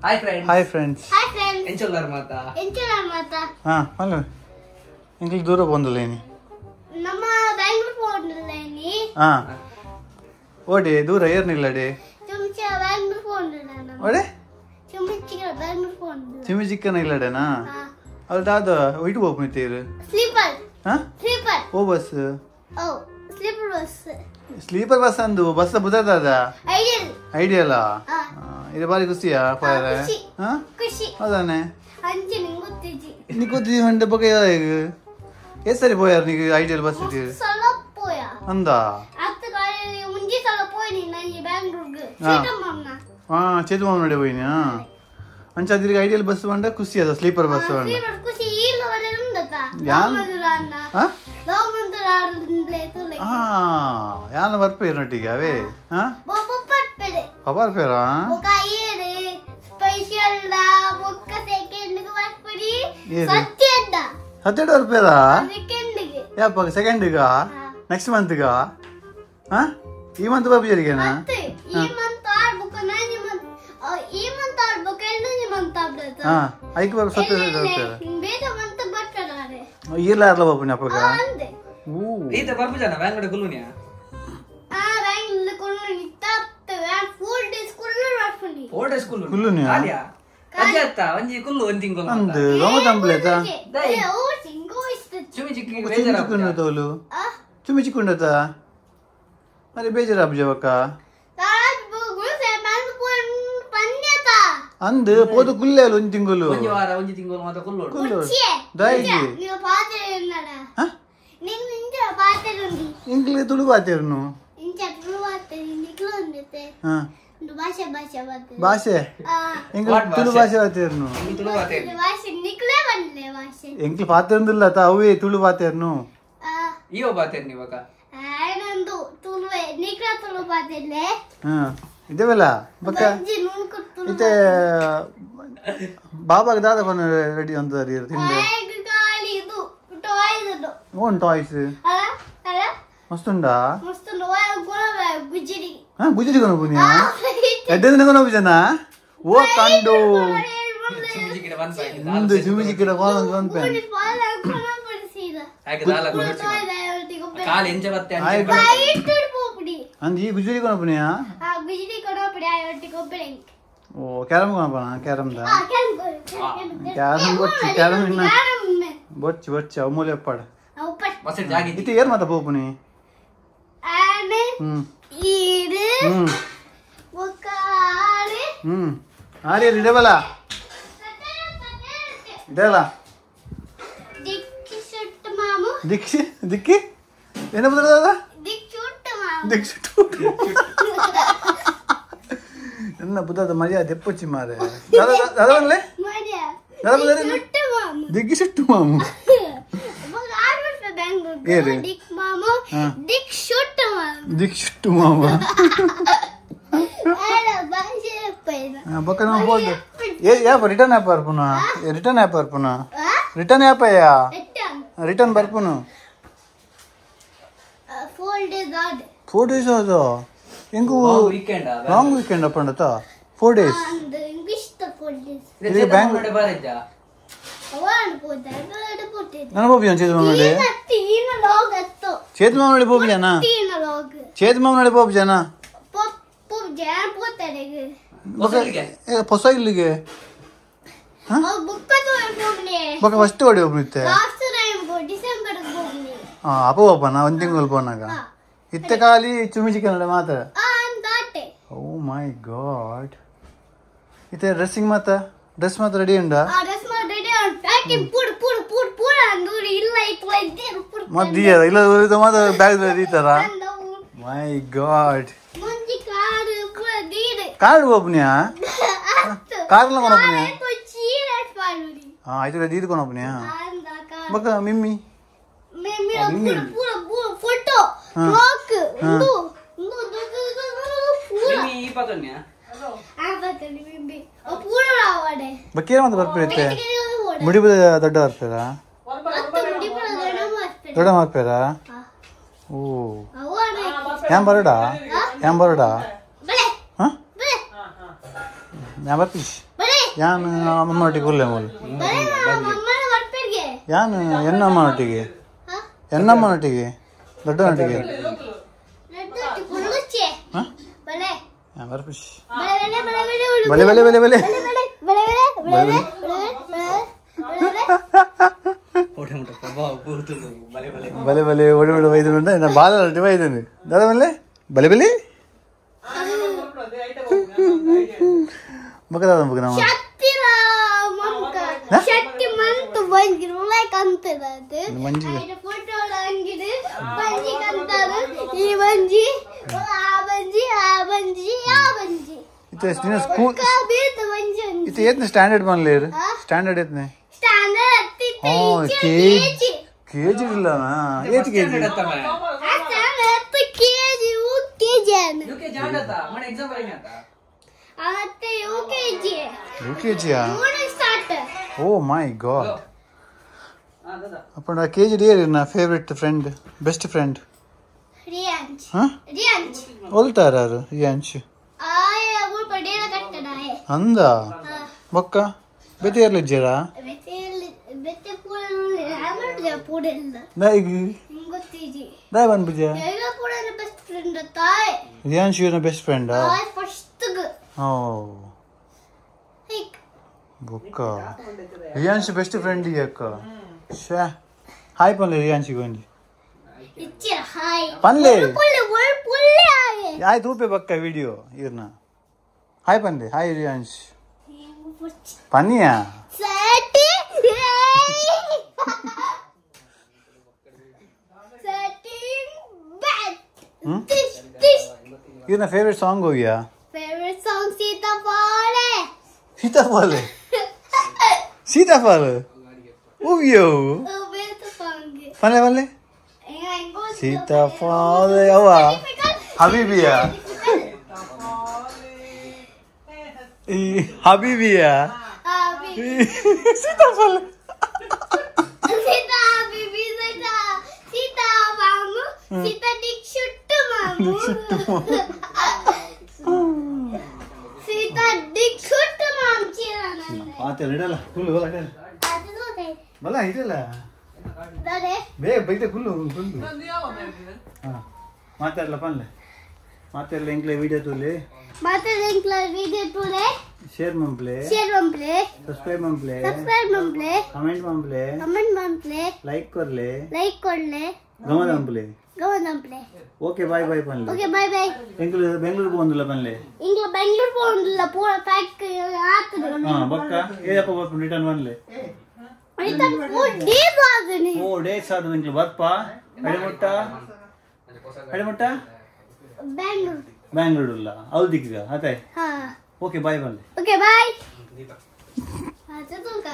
Hi friends. Hi friends. Hi friends. Encholar mata. Enklna mata. Hello. Enkel ದೂರ ಬಂದಲೇನಿ. ನಮ್ಮ ಬೆಂಗಳೂರು ಹೋಗ್ಲಿನಿ. ಓಡಿ ದೂರ ಏರ್ನಿಲ್ಲಡೆ. ಚುಮ್ಚ ಬೆಂಗಳೂರು ಹೋಗ್ಲಿನ ನಾನು. ಓಡಿ? ಚುಮ್ಚಿಕ ಬೆಂಗಳೂರು ಹೋಗ್ಲಿನ. ಚುಮ್ಚಿಕನ ಇಲ್ಲಡೆನಾ? ಅಲ್ದಾದ ಇಟ್ಟು ಹೋಗ್ಬಿಡ್ತೀರಿ. ಸ್ಲೀಪರ್. ಸ್ಲೀಪರ್. ಓ bus. Sleeper bus. Sleeper bus ಅಂದು ಬಸ್ ಬುದದಾದ. ಐಡಿಯಲ್. ಇದು ಬಾರಿ ಖುಷಿಯಾ ಪಾಯರೆ? ಖುಷಿ. ಅದಾನೆ. ಅಂಚೆ ನಿಂಗೆ ಗೊತ್ತಿ지. ನೀ ಗೊತ್ತಿದಿ ಮಂಡೆ ಬಗ್ಗೆ ಈಗ. ಎಷ್ಟು ಸರಿ போயார் ನೀ ಐಡಿಯಲ್ ಬಸ್ ಇದೆ? ಸಲ போயா. ಅಂದಾ? ಅತ್ತ ಕಾಲಿ ಮುಂಜಿ ಸಲ போಯಿನಿ ನಾನು ಬೆಂಗಳೂರಿಗೆ. ಚೇತಮ್ಮ ನಡೆ ಹೋಯಿನಾ? ಅಂಚಾದಿರಿಗೆ ಐಡಿಯಲ್ ಬಸ್ ಬಂದ ಖುಷಿ ಅದ ಸ್ಲೀಪರ್ ಬಸ್ ಬಂದ. ಸ್ಲೀಪರ್ ಖುಷಿ ಇಲ್ಲ ವರೆ ಉಂದತಾ. ಯಾನ್? ಯಾನ ಬರ್ಪೇರು ನಟಿಗೆ ಅವೇ ಪಪಾರ್ ಪೇರಾ ಸತ್ತೆರಡು ಬರ್ಪೇರಾ ಯಾಪ ಸೆಕೆಂಡಿಗ ನೆಕ್ಸ್ಟ್ ಮಂತ್ಗ ಈ ಮಂತ್ ಬರ್ಬಿಜರಿಗೆನಾ ಐಕ್ ಬರ್ ಸತ್ತೆರಡು ಇಲ್ಲ ಅರ್ಲ ಬಾಬು ಅಪ್ಪಗ ಈತ ಬರ್ಬು ಜನ ಬ್ಯಾಂಗ್ಳೂರ್ ಕುಲ್ಲುನಿಯಾ ಕುಲ್ಲುನಿಯಾ ಅಜ್ಜತ್ತ ಒಂಜಿ ಕುಲ್ಲು ಒಂದ್ ತಿಂಗಳು ಅಂದು ಗಮತಂಬ್ಲೇತ ಚುಮಿ ಚಿಕ್ಕಿ ಚುಮಿ ತೋಲು ಚುಮಿ ಚಿಕ್ಕುಂಡತ ಅರೆ ಬೇಜಾರ ಅಬ್ಜವಕ್ಕ ಅಂದು ಪೋದು ಕುಲ್ಲೆ ಅಲ್ಲ ಒಂದ್ ತಿಂಗಳು ಒಂಜಿ ವಾರ ಒಂಜಿ ತಿಂಗಳು ಮಾತ್ರ ಕುಲ್ಲು ಕುಲ್ಲು ದಾಯಿಗೆ ಇಂಗ್ಲಿ ತುಳು ಬಾತೇರ್ನು ಭಾಷೆ ಇಂಗ್ಲಿ ತುಳು ಭಾಷೆ ಬಾತೇರ್ನು ಎಂಕ್ಲು ಪಾತೇರ್ನಿಲ್ಲ ತಾ ಅವೇ ತುಳು ಬಾತೇರ್ನು ಇವ ಬಾತೇರ್ ನೀವಾಗ ಇದೇವಲ್ಲ ಬಕ್ಕ ಇತ್ತೆ ಬಾಬಾಗ ದಾದ ಕೊನ ರೆಡಿ ಅಂತ ತಿಂದೆ ಓನ್ ಟಾಯ್ಸ್ ಮಸ್ತುಂಡಾ ಗುಜರಿ ಕೊನಪುನಿಯಾ ಎಡ್ಡೆದಿನ ಕೊನಪುಜನ ಓ ಕಂಡು ಮುಂದೆ ಚುಮಿಜಿ ಗಿಡ ಕಾಲೊಂದು ಬಂದ್ಪೆ ಅಂದ್ ಈ ಗುಜರಿ ಕೊನಪುನಿಯಾ ಓ ಕ್ಯಾರಮ್ ಕೊನಪನ ಕ್ಯಾರಮ್ದ ಕ್ಯಾರಮ್ ಬೊಚ್ಚಿ ಕ್ಯಾರಮ್ ಇನ್ನ ಬೊಚ್ಚಿ ಬೊಚ್ಚಿ ಅಮೂಲ್ಯ ಪಡ ಇತ್ತು ಏರ್ ಮಾತ ಪೋಪುನಿ ಆರ್ಯರ್ ಇಡಬಲ್ಲ ಇದಲ್ಲ ದಿಕ್ಷಿ ದಿಕ್ಕಿ ಏನ ಬದಲಾದ ದಿಕ್ಷು ನನ್ನ ಬುದ್ಧದ ಮರ್ಯಾದೆ ತೆಪ್ಪಚ್ಚಿ ಮಾರೆ ಅದರಲ್ಲೇ ದಿಗ್ಗಿ ಸುಟ್ಟು ಮಾಮು ದಿಕ್ ಶುಟ್ಟು ಮಾಮ ಬಕ್ಕ ಬೋಲ್ದು ಯಾಪ ರಿಟರ್ನ್ ಆ್ಯಪ್ ಬರ್ಪುನ ರಿಟರ್ನ್ ಆ್ಯಪ್ ಬರ್ಪುನ ರಿಟರ್ನ್ ಆ್ಯಪ್ ಅಯ್ಯ ರಿಟರ್ನ್ ಬರ್ಪುನು 4 days ಅದು ಹೆಂಗು ಲಾಂಗ್ ವೀಕೆಂಡ್ ಅಪ್ಪಂಡತ 4 days ಇದು ಬ್ಯಾಂಗ್ಳೂರ್ ನಾನು ಬೋಬಿ ಚೇತು ಮಾಮನಡಿ ಚೇತು ಮಾಮನಡಿ ಬೋಬಿ ಜನ ಚೇತು ಮಾಮನಡಿ ಬೋಬಿ ಜನ ಹೊಸ ಇಲ್ಲಿಗೆ ಬೊಕ್ಕ ಫಸ್ಟ್ ಹೊಡಿ ಹೋಗ್ಬಿಡುತ್ತೆ ಅಪ್ಪ ಒಬ್ಬನ ಒಂದ್ ತಿಂಗಳು ಪೋನಾಗ ಇತ್ತೆ ಖಾಲಿ ಚುಮಿಚಿ ಕನ್ನಡ ಮಾತ್ರ ಓ ಮೈ ಗಾಡ್ ಇತ್ತೆ ಡ್ರೆಸ್ಸಿಂಗ್ ಮಾತ ಡ್ರೆಸ್ ಮಾತ್ರ ರೆಡಿ ಉಂಡಾ ಮದ್ದಿಯ ಇಲ್ಲ ಮಾತ್ರ ಬ್ಯಾಗ್ ರೀತಾರ ಮೈ ಗಾಡ್ ಕಾರ್ ಹೋಗ್ನಿಯಾ ಕಾರ್ಲ ಕೊನಪುನಿಯಾ ಆಯ್ತು ದೀದ್ ಕೊನಪುನಿಯಾ ಬಕ್ಕ ಮಿಮ್ಮಿ ಫೋಟೋ ಬ್ಲಾಕ್ ಬಕ್ಕೇನ ಅಂತ ಬರ್ಪಿರುತ್ತೆ ಮುಡಿ ದೊಡ್ಡ ಬರ್ತೀರಾ ದೊಡ್ಡ ಮಾಡ್ತೀರಾ ಓ ಹ್ಯಾಮ್ ಬರೋಡಾ ಹ್ಯಾಮ್ ಬರೋಡಾ ಹಾ ಹ್ಯಾಮ್ ಬರ್ತೀಶ್ ಯಾನು ಅಮ್ಮನ ಒಟ್ಟಿಗೆ ಕುಲ್ಲೆ ಮೂಲ ಅಮ್ಮನ ಬರ್ಪೆರ್ಗೆ ಯಾನು ಎನ್ನಮ್ಮನ ಒಟ್ಟಿಗೆ ಎನ್ನಮ್ಮನ ಒಟ್ಟಿಗೆ ದೊಡ್ಡನೊಟ್ಟಿಗೆ ಕುಳ್ಳುಚ್ಚೆ ಬಲೆ ಬರ್ಪಿಶ್ ಬಲೆ ಬಲೆ ಬಲೆ ಬಲೆ ಬಲೆ ಬಲೆ ಬಲೆ ಒಡಿ ಒಡಿ ವೈದ್ಯ ನಾ ಬಾಲ ವೈದ್ಯನು ದಾದ ಬಲೆ ಬಲೆ ಬಲೆ ಮಗ ದಾದ ಮಗ ನಾವು ಶಕ್ತಿ ಮಂತು ಬಂಜಿರು ಲೈಕ್ ಅಂತದ ಮಂಜಿಗೆ ಫೋಟೋ ಹಂಗಿಡು ಬಂಜಿ ಕಂತಾರು ಈ ಬಂಜಿ ಆ ಬಂಜಿ ಆ ಬಂಜಿ ಆ ಬಂಜಿ ಇತ್ತೆ ನೀನು ಸ್ಕೂಲ್ ಬೇತ ಬಂಜಿ ಇತ್ತೆ ಏತ್ನೆ ಸ್ಟ್ಯಾಂಡರ್ಡ್ ಬನ್ಲೇರು ಸ್ಟ್ಯಾಂಡರ್ಡ್ ಏತ್ನೆ ಸ್ಟ್ಯಾಂಡರ್ಡ್ ಅತ್ತಿತ್ತೆ ಕೆಜಿ ಇಲ್ಲ ಏತ್ KG standard KG KG UK ಜಾಂಡತಾ ಮನೆ ಎಕ್ಸಾಮ್ ಬರೆಯಂತ ಅತ್ತೆ ಯುಕೆಜಿ ಯುಕೆಜಿಯಾ ಸ್ಟಾರ್ಟ್ ಓ ಮೈ ಗಾಡ್ अपन केजी डियर ना favourite friend best friend Riyansh हां रियांश बोलताराರು रियांश ಆಯ ಅವಳು ಪಡೇಲ ಕಟ್ಟನಾಯೆ ಅಂದ ಬಕ್ಕ ಬೆತೆ ಇರ್ಲಿಜ್ಜರಾ ಬೆತೆ ಪೂರಲ್ಲ ಹ್ಯಾಮರ್ಜ ಪೂರಲ್ಲ ನೈಗಿ ಗೊತ್ತಿಜಿ ದೈ ಬನ್ ಬಿಜ ಎಲ್ಲ ಪೂರಲ್ಲ ಬೆಸ್ಟ್ ಫ್ರೆಂಡ್ ತಾಯೆ रियांश ಯುನ ಬೆಸ್ಟ್ ಫ್ರೆಂಡ್ ಆ ಫಸ್ಟ್ ಓ ಹಿಕ್ ಬಕ್ಕ रियांश ಬೆಸ್ಟ್ ಫ್ರೆಂಡ್ ಯಾಕ ಶೇ ಹಾಯ್ ಪನ್ಲೆ रियांश ಗೊಂಡಿ ಇಚ್ಚ ಹಾಯ್ ಪನ್ಲೆ ಪುಲ್ಲೆ ಆಯೆ ಆಯ್ ತೂಪೆ ಬಕ್ಕ ವಿಡಿಯೋ ಇರ್ನ ಹಾಯ್ ಪನ್ಲೆ ಹಾಯ್ रियांश ಪನ್ನಿಯಾ ಸಟಿ ಸಟಿ ಬ್ಯಾಟ್ ದಿಸ್ ದಿಸ್ ಇರ್ನ ಫೇವರೇಟ್ ಸಾಂಗ್ ಹೋಗ್ಯಾ ಫೇವರೇಟ್ ಸಾಂಗ್ ಸೀತಾಫಾಳೆ ಸೀತಾಫಲ ಸೀತಾಫಲ ಉವ್ಯೋ ಬೇತ ಸಾಂಗ್ ಪನ್ಲೆ ಪನ್ಲೆ ಸೀತಾಫಲ ಯವ್ವ ಹಬೀಬಿಯಾ ಈ ಹಬೀಬಿಯಾ ಸೀತಾಫಲ ಸೀತಾ ಬಿಬಿ ಸೀತಾ ಸೀತಾ ಮಾಮು ಸೀತಾ ಡಿಕ್ ಶುಟ್ಟು ಮಾಮು ಸೀತಾ ಡಿಕ್ ಶುಟ್ಟು ಮಾಮು ಚಿರಾನ ಮಾತೆ ಇಡಲ್ಲ ಫುಲ್ ಹೋಲ ಇಡಲ್ಲ ಬಲ್ಲ ಇಡಲ್ಲ ದಾರೆ ಬೇ ಬೈತೆ ಫುಲ್ ಫುಲ್ ಹಾ ಮಾತಾಡಲ್ಲ ಪನ್ಲೆ ಮಾತಾಡಲ್ಲ ಎಂಕ್ಲೆ ವಿಡಿಯೋ ತೂಲೆ ಮತ್ತೆ ಎಂಕ್ಲ ವಿಡಿಯೋ ತೂಲೆ ಶೇರ್ ಮಂಪ್ಲೆ ಸಬ್ಸ್ಕ್ರೈಬ್ ಮಂಪ್ಲೆ ಕಮೆಂಟ್ ಮಂಪ್ಲೆ ಲೈಕ್ ಕೊಡ್ಲೆ ಗಮನ ಮಂಪ್ಲೆ ಓಕೆ ಬಾಯ್ ಬಾಯ್ ಪನ್ಲೆ ಓಕೆ ಬೈ ಬೈ ಬೆಂಗಳೂರಿಗೆ ಬಂದಿಲ್ಲ ಪನ್ಲೆ ಇಂಗ್ಲ ಬೆಂಗಳೂರು ಹೋಗಲ್ಲ ಪೂರ ಪ್ಯಾಕ್ ಆತದ ಹಾ ಬಕ್ಕ ಏಯಪ್ಪ ಬರ್ಪ ರಿಟರ್ನ್ ಪನ್ಲೆ ಐತ 4 ಡೇಸ್ ಆದನೆ 4 ಡೇಸ್ ಆದ ನಿಂಗೆ ಬರ್ಪ ಕಡಿಮುಟ್ಟ ಬೆಂಗಳೂರು ಇಲ್ಲ ಹೌದಿಕ್ಕ ಆತಾಯ್ ಹಾ ಓಕೆ ಬಾಯ್ ಪನ್ಲೆ ಓಕೆ ಬಾಯ್ ಆತ ತುಲ್ಕ